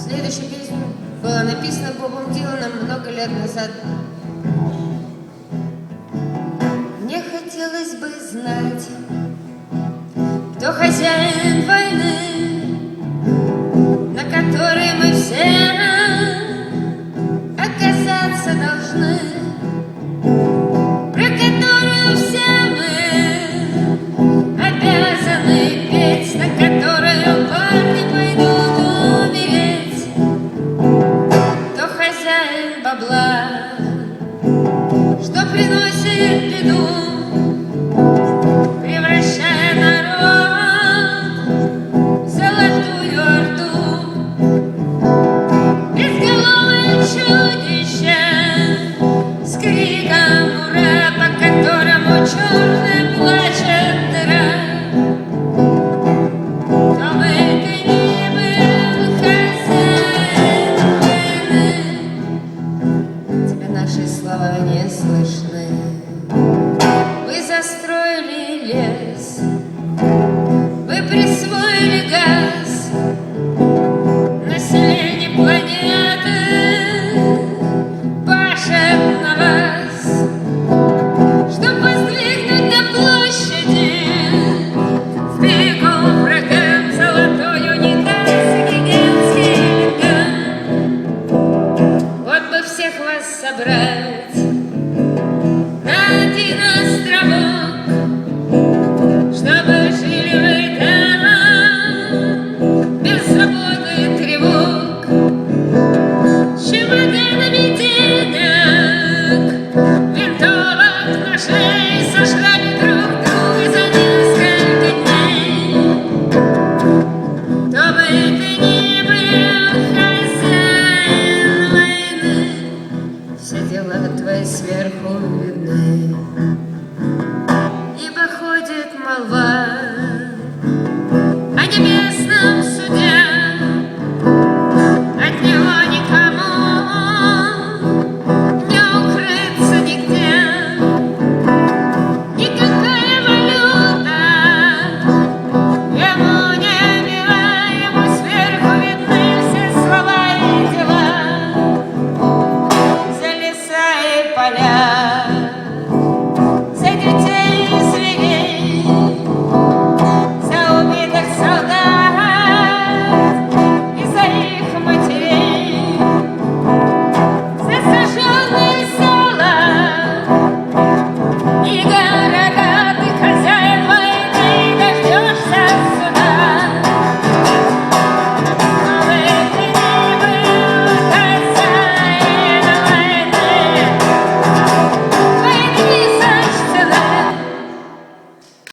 Следующая песня была написана Бобом Диланом много лет назад. Мне хотелось бы знать, кто хозяин войны, на которой мы все оказаться должны, про которую все мы обязаны петь, на которую парни пойдут умереть. Кто хозяин бабла, что приносит беду, превращая народ в золотую орду. Безголовое чудище с криком «Ура!», по которому черная плачет дыра. Кто бы ты ни был, хозяин войны, тебе наши слова не слышны. Вы застроили лес, вы присвоили газ,